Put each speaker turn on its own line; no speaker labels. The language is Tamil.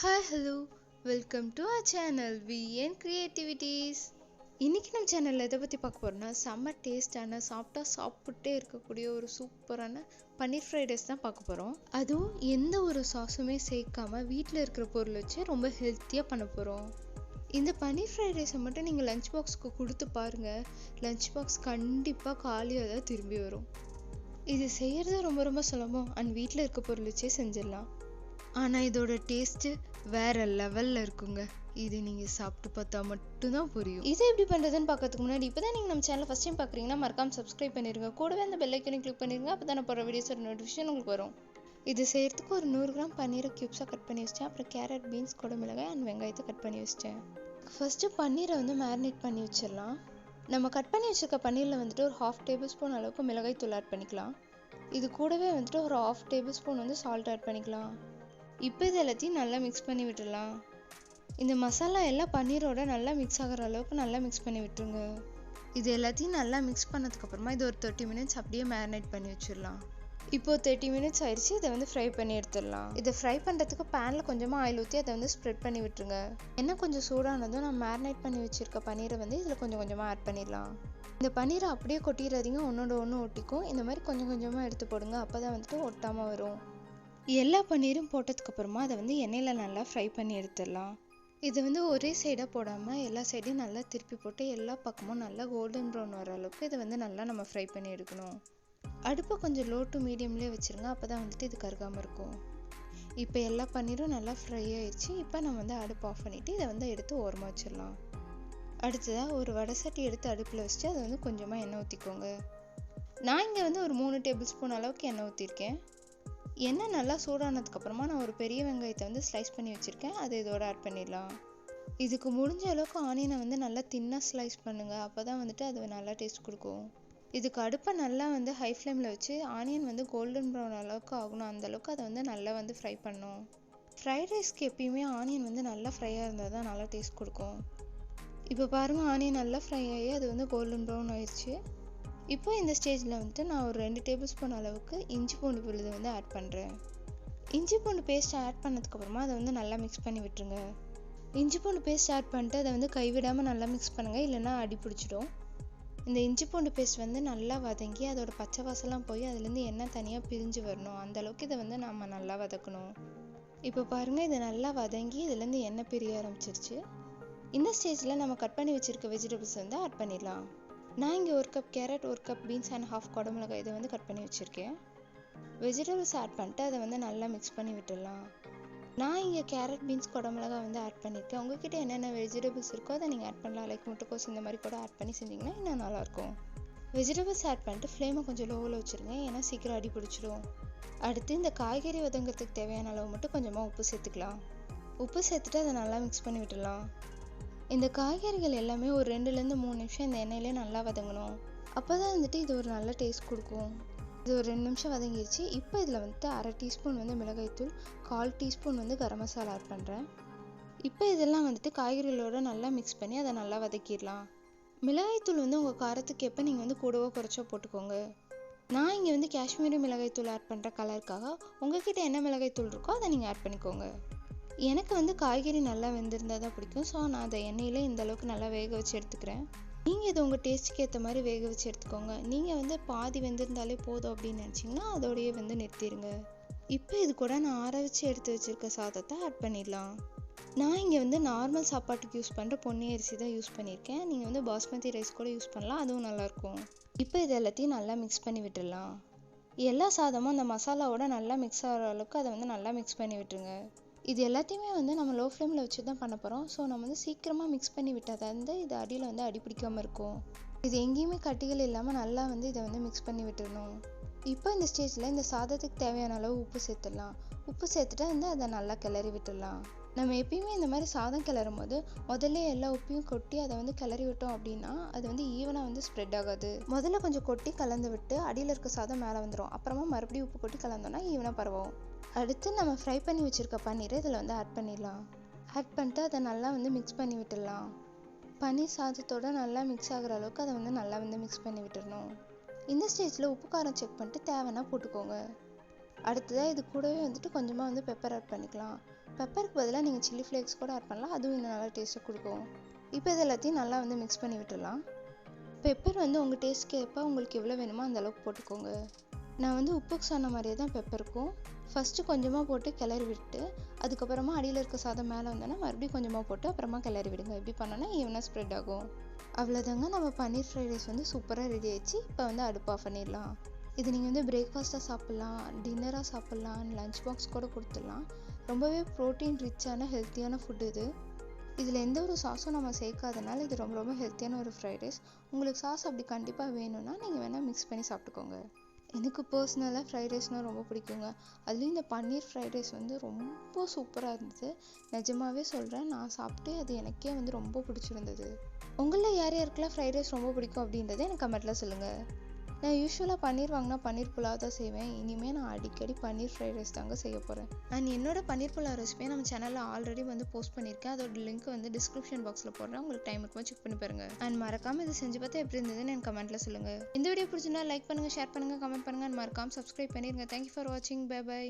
Hi, hello, welcome to our channel VN Creativities. இன்னைக்கு நம்ம சேனல்ல எதை பற்றி பார்க்க போகிறோம்னா செம்ம டேஸ்டான சாப்பிட்டே இருக்கக்கூடிய ஒரு சூப்பரான பன்னீர் ஃப்ரைட் ரைஸ் தான் பார்க்க போகிறோம். அதுவும் எந்த ஒரு சாஸுமே சேர்க்காம வீட்டில் இருக்கிற பொருள் வச்சு ரொம்ப ஹெல்த்தியாக பண்ண போகிறோம். இந்த பன்னீர் ஃப்ரைட் ரைஸை மட்டும் நீங்கள் லஞ்ச் பாக்ஸ்க்கு கொடுத்து பாருங்கள், லஞ்ச் பாக்ஸ் கண்டிப்பாக காலியாக தான் திரும்பி வரும். இது செய்கிறது ரொம்ப சுலபம் அண்ட் வீட்டில் இருக்க பொருள் வச்சே செஞ்சிடலாம். ஆனால் இதோட டேஸ்ட்டு வேற லெவலில் இருக்குங்க. இது நீங்கள் சாப்பிட்டு பார்த்தா மட்டும்தான் புரியும். இதை எப்படி பண்ணுறதுன்னு பார்க்கறதுக்கு முன்னாடி இப்போ தான் நீங்கள் நம்ம சேனல் ஃபஸ்ட் டைம் பார்க்குறீங்கன்னா மறக்காம சப்ஸ்கிரைப் பண்ணிடுங்க. கூடவே அந்த பெல் ஐக்கனை கிளிக் பண்ணிடுங்க. அப்போ தான் நான் போகிற வீடியோஸோட நோட்டிஃபிகேஷன் உங்களுக்கு வரும். இது செய்கிறதுக்கு ஒரு 100 கிராம் பன்னீரை க்யூப்ஸாக கட் பண்ணி வச்சிட்டேன். அப்புறம் கேரட், பீன்ஸ், குடமிளகாய் அண்ட் வெங்காயத்தை கட் பண்ணி வச்சிட்டேன். ஃபஸ்ட்டு பன்னீரை மேரினேட் பண்ணி வச்சிடலாம். நம்ம கட் பண்ணி வச்சுருக்க பன்னீரில் ஒரு 1/2 டேபிள் ஸ்பூன் அளவுக்கு மிளகாய் தூள் ஆட் பண்ணிக்கலாம். இது கூடவே ஒரு 1/2 டேபிள் ஸ்பூன் சால்ட் ஆட் பண்ணிக்கலாம். இப்போ இது எல்லாத்தையும் நல்லா மிக்ஸ் பண்ணி விட்டுடலாம். இந்த மசாலா எல்லாம் பன்னீரோட நல்லா மிக்ஸ் ஆகிற அளவுக்கு நல்லா மிக்ஸ் பண்ணி விட்டுருங்க. இது எல்லாத்தையும் நல்லா மிக்ஸ் பண்ணதுக்கப்புறமா இது ஒரு 30 மினிட்ஸ் அப்படியே மேரினேட் பண்ணி வச்சிடலாம். இப்போது 30 மினிட்ஸ் ஆயிடுச்சு. இதை ஃப்ரை பண்ணி எடுத்துடலாம். இதை ஃப்ரை பண்ணுறதுக்கு பேனில் கொஞ்சமாக ஆயில் ஊற்றி அதை ஸ்ப்ரெட் பண்ணி விட்டுருங்க. என்ன கொஞ்சம் சூடானதும் நான் மேரினேட் பண்ணி வச்சுருக்க பன்னீரை இதில் கொஞ்சமாக ஆட் பண்ணிடலாம். இந்த பன்னீரை அப்படியே கொட்டிடாதீங்க, ஒன்றோட ஒன்று ஒட்டிக்கும். இந்த மாதிரி கொஞ்சமாக எடுத்து போடுங்க, அப்போ தான் ஒட்டாமல் வரும். எல்லா பன்னீரும் போட்டதுக்கப்புறமா அதை எண்ணெயில் நல்லா ஃப்ரை பண்ணி எடுத்துடலாம். இது ஒரே சைடாக போடாமல் எல்லா சைடையும் நல்லா திருப்பி போட்டு எல்லா பக்கமும் நல்லா கோல்டன் ப்ரௌன் வர அளவுக்கு இதை நல்லா நம்ம ஃப்ரை பண்ணி எடுக்கணும். அடுப்பை கொஞ்சம் லோ டு மீடியம்லேயே வச்சுருங்க, அப்போ தான் இது கருகாமல் இருக்கும். இப்போ எல்லா பன்னீரும் நல்லா ஃப்ரை ஆயிடுச்சு. இப்போ நம்ம அடுப்பு ஆஃப் பண்ணிவிட்டு இதை எடுத்து ஓரமாக வச்சிடலாம். அடுத்ததாக ஒரு வடை சட்டி எடுத்து அடுப்பில் வச்சுட்டு அதை கொஞ்சமாக எண்ணெய் ஊற்றிக்கோங்க. நான் இங்கே ஒரு 3 டேபிள் ஸ்பூன் அளவுக்கு எண்ணெய் ஊற்றிருக்கேன். எண்ணெய் நல்லா சூடானதுக்கப்புறமா நான் ஒரு பெரிய வெங்காயத்தை ஸ்லைஸ் பண்ணி வச்சுருக்கேன், அதை இதோட ஆட் பண்ணிடலாம். இதுக்கு முடிஞ்ச அளவுக்கு ஆனியனை நல்லா தின்னாக ஸ்லைஸ் பண்ணுங்கள், அப்போ தான் அது நல்லா டேஸ்ட் கொடுக்கும். இதுக்கு அடுப்பை நல்லா ஹை ஃப்ளேமில் வச்சு ஆனியன் கோல்டன் ப்ரௌன் அளவுக்கு ஆகணும், அந்தளவுக்கு அதை நல்லா ஃப்ரை பண்ணணும். ஃப்ரைட் ரைஸ்க்கு எப்பயுமே ஆனியன் நல்லா ஃப்ரையாக இருந்தால் தான் நல்லா டேஸ்ட் கொடுக்கும். இப்போ பாருங்கள், ஆனியன் நல்லா ஃப்ரை ஆகி அது கோல்டன் ப்ரௌன் ஆயிடுச்சு. இப்போ இந்த ஸ்டேஜில் நான் ஒரு 2 டேபிள் ஸ்பூன் அளவுக்கு இஞ்சி பூண்டு விழுது ஆட் பண்ணுறேன். இஞ்சி பூண்டு பேஸ்ட் ஆட் பண்ணதுக்கப்புறமா அதை நல்லா மிக்ஸ் பண்ணி விட்டுருங்க. இஞ்சி பூண்டு பேஸ்ட் ஆட் பண்ணிட்டு அதை கைவிடாமல் நல்லா மிக்ஸ் பண்ணுங்கள், இல்லைன்னா அடி பிடிச்சிடும். இந்த இஞ்சி பூண்டு பேஸ்ட் நல்லா வதங்கி அதோட பச்சை வாசலாம் போய் அதுலேருந்து எண்ணெய் தனியாக பிரிஞ்சு வரணும், அந்தளவுக்கு இதை நம்ம நல்லா வதக்கணும். இப்போ பாருங்கள், இது நல்லா வதங்கி இதுலேருந்து எண்ணெய் பிரிய ஆரம்பிச்சிருச்சு. இந்த ஸ்டேஜில் நம்ம கட் பண்ணி வச்சுருக்க வெஜிடபிள்ஸ் ஆட் பண்ணிடலாம். நான் இங்கே 1 cup carrot, 1 cup beans and 1/2 குடமிளகாய் இதை கட் பண்ணி வச்சுருக்கேன். வெஜிடபிள்ஸ் ஆட் பண்ணிட்டு அதை நல்லா மிக்ஸ் பண்ணி விட்டுடலாம். நான் இங்கே கேரட், பீன்ஸ், குடமிளகாய் ஆட் பண்ணியிருக்கேன். உங்ககிட்ட என்னென்ன வெஜிடபிள்ஸ் இருக்கோ அதை நீங்கள் ஆட் பண்ணலாம். லைக் முட்டைக்கோஸ் இந்த மாதிரி கூட ஆட் பண்ணி செஞ்சிங்கன்னா இன்னும் நல்லாயிருக்கும். வெஜிடபிள்ஸ் ஆட் பண்ணிட்டு ஃப்ளேமை கொஞ்சம் லோவில் வச்சுருங்க, ஏன்னா சீக்கிரம் அடி பிடிச்சிடும். அடுத்து இந்த காய்கறி வதங்கிறதுக்கு தேவையான அளவு மட்டும் கொஞ்சமாக உப்பு சேர்த்துக்கலாம். உப்பு சேர்த்துட்டு அதை நல்லா மிக்ஸ் பண்ணி விட்டுடலாம். இந்த காய்கறிகள் எல்லாமே ஒரு 2லேருந்து 3 நிமிஷம் இந்த எண்ணெயிலே நல்லா வதங்கணும், அப்போ தான் இது ஒரு நல்ல டேஸ்ட் கொடுக்கும். இது ஒரு 2 நிமிஷம் வதங்கிடுச்சு. இப்போ இதில் 1/2 டீஸ்பூன் மிளகாய்த்தூள், 1/4 டீஸ்பூன் கரம் மசாலா ஆட் பண்ணுறேன். இப்போ இதெல்லாம் காய்கறிகளோடு நல்லா மிக்ஸ் பண்ணி அதை நல்லா வதக்கிடலாம். மிளகாய்த்தூள் உங்கள் காரத்துக்கு எப்போ நீங்கள் கூடவோ குறைச்சோ போட்டுக்கோங்க. நான் இங்கே காஷ்மீரி மிளகாய்த்தூள் ஆட் பண்ணுற கலருக்காக, உங்ககிட்ட என்ன மிளகாய்த்தூள் இருக்கோ அதை நீங்கள் ஆட் பண்ணிக்கோங்க. எனக்கு காய்கறி நல்லா வெந்திருந்தால் தான் பிடிக்கும், ஸோ நான் அதை எண்ணெயில் இந்த அளவுக்கு நல்லா வேக வச்சு எடுத்துக்கிறேன். நீங்கள் இது உங்கள் டேஸ்ட்டுக்கு ஏற்ற மாதிரி வேக வச்சு எடுத்துக்கோங்க. நீங்கள் பாதி வெந்திருந்தாலே போதும் அப்படின்னு நினச்சிங்கன்னா அதோடையே நிறுத்திடுங்க. இப்போ இது கூட நான் ஆற வச்சு எடுத்து வச்சுருக்க சாதத்தை ஆட் பண்ணிடலாம். நான் இங்கே நார்மல் சாப்பாட்டுக்கு யூஸ் பண்ணுற பொன்னி அரிசி தான் யூஸ் பண்ணியிருக்கேன். நீங்கள் பாஸ்மதி ரைஸ் கூட யூஸ் பண்ணலாம், அதுவும் நல்லாயிருக்கும். இப்போ இது எல்லாத்தையும் நல்லா மிக்ஸ் பண்ணி விட்டுடலாம். எல்லா சாதமும் அந்த மசாலாவோட நல்லா மிக்ஸ் ஆகிற அளவுக்கு அதை நல்லா மிக்ஸ் பண்ணி விட்டுருங்க. இது எல்லாத்தையுமே நம்ம லோ ஃப்ளேமில் வச்சு தான் பண்ண போகிறோம், ஸோ நம்ம சீக்கிரமாக மிக்ஸ் பண்ணி விட்டால் தான் இது அடியில் அடி பிடிக்காமல் இருக்கும். இது எங்கேயுமே கட்டிகள் இல்லாமல் நல்லா இதை மிக்ஸ் பண்ணி விட்டுடணும். இப்போ இந்த ஸ்டேஜில் இந்த சாதத்துக்கு தேவையான அளவு உப்பு சேர்த்துடலாம். உப்பு சேர்த்துட்டு அதை நல்லா கிளறி விட்டுடலாம். நம்ம எப்பயுமே இந்த மாதிரி சாதம் கிளறும் போது முதல்ல எல்லா உப்பையும் கொட்டி அதை கிளறி விட்டோம் அப்படின்னா அது ஈவனாக ஸ்ப்ரெட் ஆகாது. முதல்ல கொஞ்சம் கொட்டி கலந்து விட்டு அடியில் இருக்க சாதம் மேலே வந்துடும், அப்புறமா மறுபடியும் உப்பு கொட்டி கலந்தோன்னா ஈவனாக பரவும். அடுத்து நம்ம ஃப்ரை பண்ணி வச்சுருக்க பன்னீரை இதில் ஆட் பண்ணிடலாம். ஆட் பண்ணிட்டு அதை நல்லா மிக்ஸ் பண்ணி விட்டுடலாம். பன்னீர் சாதத்தோடு நல்லா மிக்ஸ் ஆகிற அளவுக்கு அதை நல்லா மிக்ஸ் பண்ணி விட்டுடணும். இந்த ஸ்டேஜில் உப்பு காரம் செக் பண்ணிட்டு தேவைன்னா போட்டுக்கோங்க. அடுத்ததாக இது கூடவே கொஞ்சமாக பெப்பர் ஆட் பண்ணிக்கலாம். பெப்பருக்கு பதிலாக நீங்கள் சில்லி ஃப்ளேக்ஸ் கூட ஆட் பண்ணலாம், அதுவும் இன்னும் நல்லா டேஸ்ட்டை கொடுக்கும். இப்போ இது எல்லாத்தையும் நல்லா வந்து மிக்ஸ் பண்ணி விட்டுடலாம். பெப்பர் வந்து உங்கள் டேஸ்ட்க்கு ஏற்ப உங்களுக்கு எவ்வளோ வேணுமோ அந்த அளவுக்கு போட்டுக்கோங்க. நான் வந்து உப்புக்கு சொன்ன மாதிரியே தான் பெப்பருக்கும் ஃபஸ்ட்டு கொஞ்சமாக போட்டு கிளறி விட்டு அதுக்கப்புறமா அடியில் இருக்க சாதம் மேலே வந்தோன்னா மறுபடியும் கொஞ்சமாக போட்டு அப்புறமா கிளறி விடுங்க. இப்படி பண்ணோன்னா ஈவனாக ஸ்ப்ரெட் ஆகும். அவ்வளோதாங்க, நம்ம பன்னீர் ஃப்ரைட் ரைஸ் வந்து சூப்பராக ரெடி ஆயிடுச்சு. இப்போ வந்து அடுப்பு ஆஃப் பண்ணிடலாம். இது நீங்கள் வந்து பிரேக்ஃபாஸ்ட்டாக சாப்பிட்லாம், டின்னராக சாப்பிட்லாம், லஞ்ச் பாக்ஸ் கூட கொடுத்துடலாம். ரொம்பவே ப்ரோட்டீன் ரிச்சான ஹெல்த்தியான ஃபுட் இது. இதில் எந்த ஒரு சாஸும் நம்ம சேர்க்காதனால இது ரொம்ப ரொம்ப ஹெல்த்தியான ஒரு ஃப்ரைட் ரைஸ். உங்களுக்கு சாஸ் அப்படி கண்டிப்பாக வேணும்னா நீங்கள் வேணால் மிக்ஸ் பண்ணி சாப்பிட்டுக்கோங்க. எனக்கு பர்சனலாக ஃப்ரைட் ரைஸ்னால் ரொம்ப பிடிக்குங்க. அதுலேயும் இந்த பன்னீர் ஃப்ரைட் ரைஸ் வந்து ரொம்ப சூப்பராக இருந்தது. நிஜமாகவே சொல்கிறேன், நான் சாப்பிட்டு அது எனக்கே வந்து ரொம்ப பிடிச்சிருந்தது. உங்களில் யார் யாருக்கெல்லாம் ஃப்ரைட் ரைஸ் ரொம்ப பிடிக்கும் அப்படின்றத எனக்கு கமெண்ட்டில் சொல்லுங்கள். நான் யூஸ்வலாக பன்னீர் வாங்கினா பன்னீர் புலாவ் தான் செய்வேன். இனிமேல் நான் அடிக்கடி பன்னீர் ஃப்ரைட் ரைஸ் தாங்க செய்ய போகிறேன். அண்ட் என்னோட பன்னீர் புலாவ் ரெசிபியை நம்ம சேனலில் ஆல்ரெடி வந்து போஸ்ட் பண்ணியிருக்கேன். அதோட லிங்க் வந்து டிஸ்கிரிப்ஷன் பாக்ஸில் போடுறேன். உங்களுக்கு டைம் இருக்கும்போது செக் பண்ணி பாருங்கள். அண்ட் மறக்காமல் இது செஞ்சு பார்த்தா எப்படி இருந்ததுன்னு எனக்கு கமெண்ட்டில் சொல்லுங்கள். இந்த வீடியோ பிடிச்சிருந்தா லைக் பண்ணுங்கள், ஷேர் பண்ணுங்கள், கமெண்ட் பண்ணுங்கள். அண்ட் மறக்காமல் சப்ஸ்கிரைப் பண்ணிடுங்க. தேங்க்யூ ஃபார் வாட்சிங். Bye by.